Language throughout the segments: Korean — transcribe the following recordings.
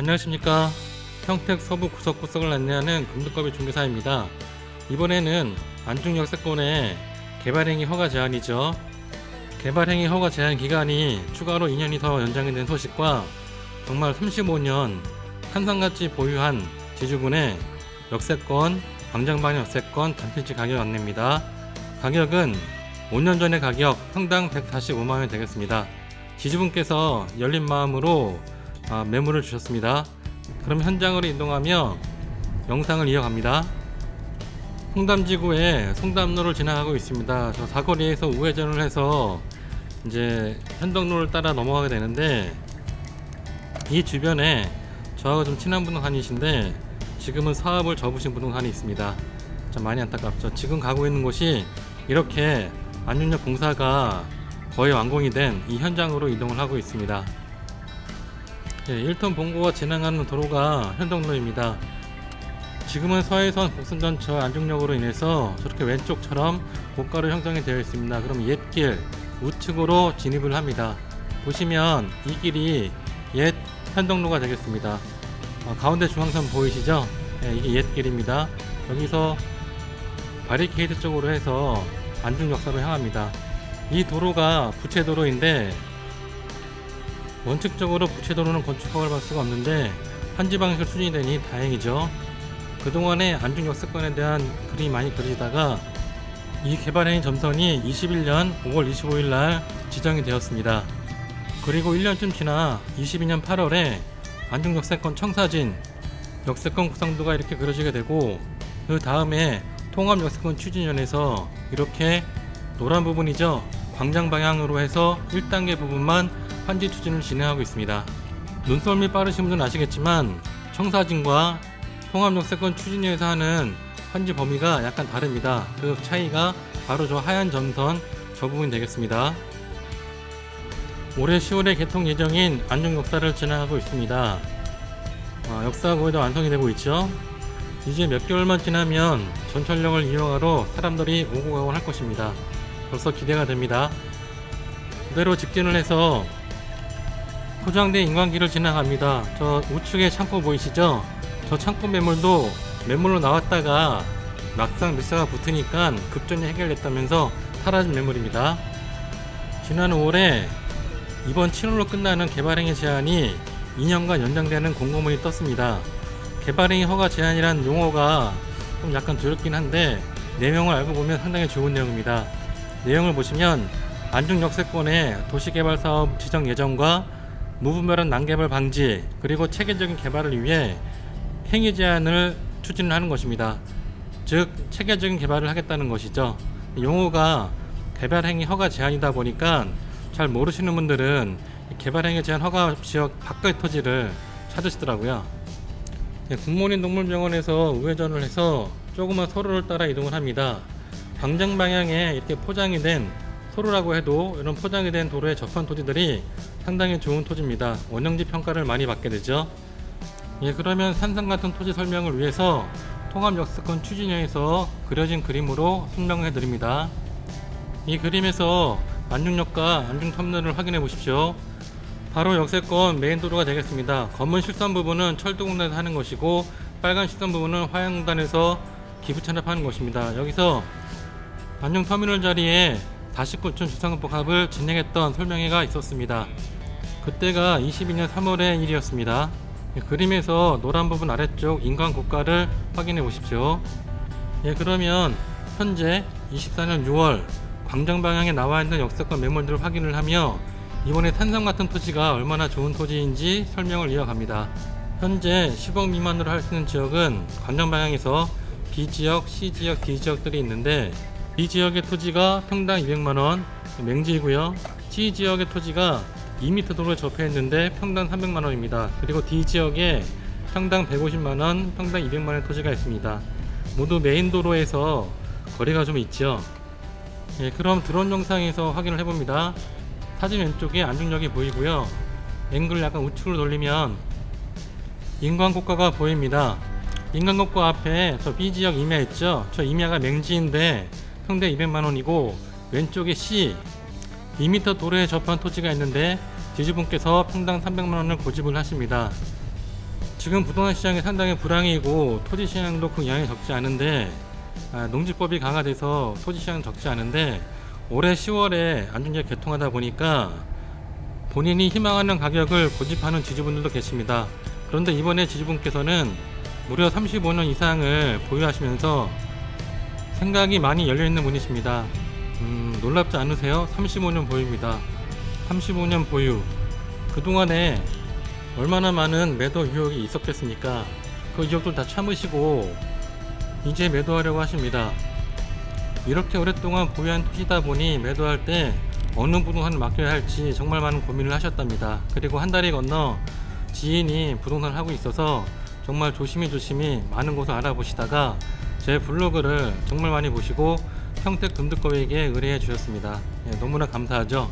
안녕하십니까. 평택 서부 구석구석을 안내하는 금두꺼비 중개사입니다. 이번에는 안중역세권의 개발행위 허가 제한이죠. 개발행위 허가 제한 기간이 추가로 2년이 더 연장이 된 소식과 정말 35년 한상같이 보유한 지주분의 역세권, 광장방향 역세권 단필지 가격 안내입니다. 가격은 5년 전의 가격 평당 145만원이 되겠습니다. 지주분께서 열린 마음으로 매물을 주셨습니다. 그럼 현장으로 이동하며 영상을 이어갑니다. 송담지구에 송담로를 지나가고 있습니다. 저 사거리에서 우회전을 해서 이제 현덕로를 따라 넘어가게 되는데, 이 주변에 저하고 좀 친한 부동산이신데 지금은 사업을 접으신 부동산이 있습니다. 좀 많이 안타깝죠. 지금 가고 있는 곳이 이렇게 안중역 공사가 거의 완공이 된 이 현장으로 이동을 하고 있습니다. 1톤 봉고가 지나가는 도로가 현덕로입니다. 지금은 서해선 복순전철 안중역으로 인해서 저렇게 왼쪽처럼 고가로 형성이 되어 있습니다. 그럼 옛길 우측으로 진입을 합니다. 보시면 이 길이 옛 현덕로가 되겠습니다. 가운데 중앙선 보이시죠? 이게 옛길입니다. 여기서 바리케이드 쪽으로 해서 안중역사로 향합니다. 이 도로가 부채도로인데 원칙적으로 부채도로는 건축허가를 받을 수가 없는데 한지 방식으로 추진이 되니 다행이죠. 그동안에 안중역세권에 대한 글이 많이 그려지다가 이 개발행위 점선이 21년 5월 25일 날 지정이 되었습니다. 그리고 1년쯤 지나 22년 8월에 안중역세권 청사진 역세권 구성도가 이렇게 그려지게 되고, 그 다음에 통합역세권 추진위원회에서 이렇게 노란 부분이죠, 광장 방향으로 해서 1단계 부분만 환지 추진을 진행하고 있습니다. 눈썰미 빠르신 분들은 아시겠지만 청사진과 통합역세권 추진위에서 하는 환지 범위가 약간 다릅니다. 그 차이가 바로 저 하얀 점선 저 부분이 되겠습니다. 올해 10월에 개통 예정인 안중역사를 진행하고 있습니다. 역사가 거의 다 완성이 되고 있죠. 이제 몇 개월만 지나면 전철역을 이용하러 사람들이 오고 가곤 할 것입니다. 벌써 기대가 됩니다. 그대로 직진을 해서 포장된 인광길을 지나갑니다. 저 우측에 창고 보이시죠? 저 창고 매물도 매물로 나왔다가 막상 밀사가 붙으니까 급전이 해결됐다면서 사라진 매물입니다. 지난 5월에 이번 7월로 끝나는 개발행위 제한이 2년간 연장되는 공고문이 떴습니다. 개발행위 허가 제한이란 용어가 좀 약간 두렵긴 한데 내용을 알고 보면 상당히 좋은 내용입니다. 내용을 보시면 안중역세권의 도시개발사업 지정 예정과 무분별한 난개발 방지, 그리고 체계적인 개발을 위해 행위 제한을 추진을 하는 것입니다. 즉 체계적인 개발을 하겠다는 것이죠. 용어가 개발행위 허가 제한이다 보니까 잘 모르시는 분들은 개발행위 제한 허가 지역 밖의 토지를 찾으시더라고요. 굿모닝 동물병원에서 우회전을 해서 조그만 소로를 따라 이동을 합니다. 광장 방향에 이렇게 포장이 된 소로라고 해도 이런 포장이 된 도로에 접한 토지들이 상당히 좋은 토지입니다. 원형지 평가를 많이 받게 되죠. 그러면 산성 같은 토지 설명을 위해서 통합역세권 추진위에서 그려진 그림으로 설명을 해드립니다. 이 그림에서 안중역과 안중터미널을 확인해 보십시오. 바로 역세권 메인도로가 되겠습니다. 검은 실선 부분은 철도공단에서 하는 것이고 빨간 실선 부분은 화양공단에서 기부 찬납하는 것입니다. 여기서 안중터미널 자리에 49촌 주상급복합을 진행했던 설명회가 있었습니다. 그때가 22년 3월의 일이었습니다. 그림에서 노란 부분 아래쪽 인광고가를 확인해 보십시오. 그러면 현재 24년 6월 광장 방향에 나와 있는 역세권 매물들을 확인을 하며 이번에 산성 같은 토지가 얼마나 좋은 토지인지 설명을 이어갑니다. 현재 10억 미만으로 할 수 있는 지역은 광장 방향에서 B지역, C지역, D지역들이 있는데, B지역의 토지가 평당 200만원 맹지이고요. C지역의 토지가 2m 도로에 접해 있는데 평당 300만원입니다. 그리고 D지역에 평당 150만원, 평당 200만원의 토지가 있습니다. 모두 메인 도로에서 거리가 좀 있죠. 그럼 드론 영상에서 확인을 해봅니다. 사진 왼쪽에 안중역이 보이고요. 앵글을 약간 우측으로 돌리면 인광고가가 보입니다. 인광고가 앞에 저 B지역 임야 있죠? 저 임야가 맹지인데 평당 200만원이고, 왼쪽에 C 2m 도로에 접한 토지가 있는데 지주분께서 평당 300만원을 고집을 하십니다. 지금 부동산 시장이 상당히 불황이고 토지 시장도 그 영향이 적지 않은데 농지법이 강화돼서 토지 시장은 적지 않은데 올해 10월에 안중지가 개통하다 보니까 본인이 희망하는 가격을 고집하는 지주분들도 계십니다. 그런데 이번에 지주분께서는 무려 35년 이상을 보유하시면서 생각이 많이 열려있는 분이십니다. 놀랍지 않으세요? 35년 보유입니다. 35년 보유. 그동안에 얼마나 많은 매도 유혹이 있었겠습니까? 그 유혹들 다 참으시고 이제 매도하려고 하십니다. 이렇게 오랫동안 보유한 토지다 보니 매도할 때 어느 부동산을 맡겨야 할지 정말 많은 고민을 하셨답니다. 그리고 한 달이 건너 지인이 부동산을 하고 있어서 정말 조심히 많은 곳을 알아보시다가 제 블로그를 정말 많이 보시고 평택 금득거위에게 의뢰해 주셨습니다. 너무나 감사하죠.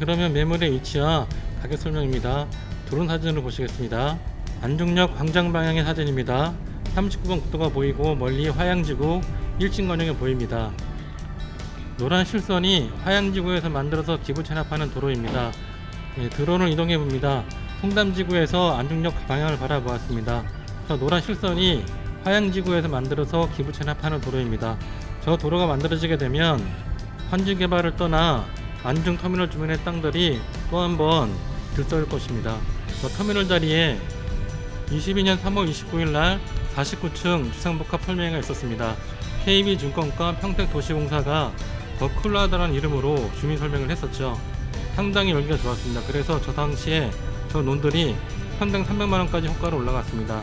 그러면 매물의 위치와 가격 설명입니다. 드론 사진으로 보시겠습니다. 안중역 광장 방향의 사진입니다. 39번 국도가 보이고 멀리 화양지구 1층 건영이 보입니다. 노란 실선이 화양지구에서 만들어서 기부 체납하는 도로입니다. 드론을 이동해 봅니다. 송담지구에서 안중역 방향을 바라보았습니다. 저 노란 실선이 화양지구에서 만들어서 기부 체납하는 도로입니다. 저 도로가 만들어지게 되면 환지 개발을 떠나 안중터미널 주변의 땅들이 또 한번 들썩일 것입니다. 저 터미널 자리에 22년 3월 29일 날 49층 주상복합 설명회가 있었습니다. KB증권과 평택도시공사가 더 쿨라드라는 이름으로 주민 설명을 했었죠. 상당히 열기가 좋았습니다. 그래서 저 당시에 저 논들이 평당 300만원까지 호가로 올라갔습니다.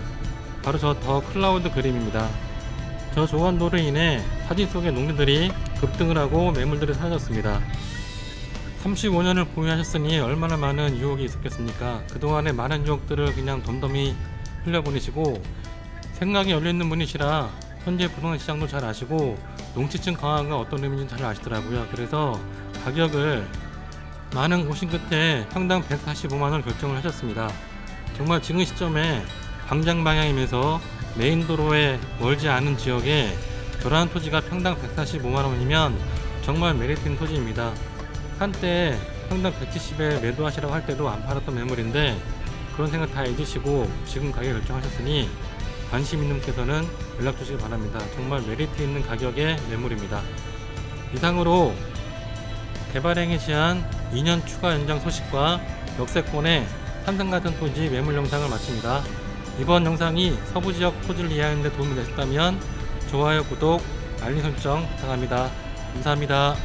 바로 저 더 클라우드 그림입니다. 저 조언도로 인해 사진 속의 농민들이 급등을 하고 매물들이 사라졌습니다. 35년을 보유하셨으니 얼마나 많은 유혹이 있었겠습니까? 그동안의 많은 유혹들을 그냥 덤덤히 흘려보내시고 생각이 열려있는 분이시라 현재 부동산 시장도 잘 아시고 농지층 강화가 어떤 의미인지 잘 아시더라고요. 그래서 가격을 많은 고심 끝에 평당 145만원 결정을 하셨습니다. 정말 지금 시점에 광장 방향이면서 메인도로에 멀지 않은 지역에 저러한 토지가 평당 145만원이면 정말 메리트 있는 토지입니다. 한때 평당 170에 매도하시라고 할 때도 안 팔았던 매물인데 그런 생각 다 잊으시고 지금 가격 결정하셨으니 관심 있는 분께서는 연락 주시기 바랍니다. 정말 메리트 있는 가격의 매물입니다. 이상으로 개발행위 시한 2년 추가 연장 소식과 역세권의 삼성 같은 토지 매물 영상을 마칩니다. 이번 영상이 서부지역 토지를 이해하는 데 도움이 되셨다면 좋아요, 구독, 알림 설정 부탁합니다. 감사합니다.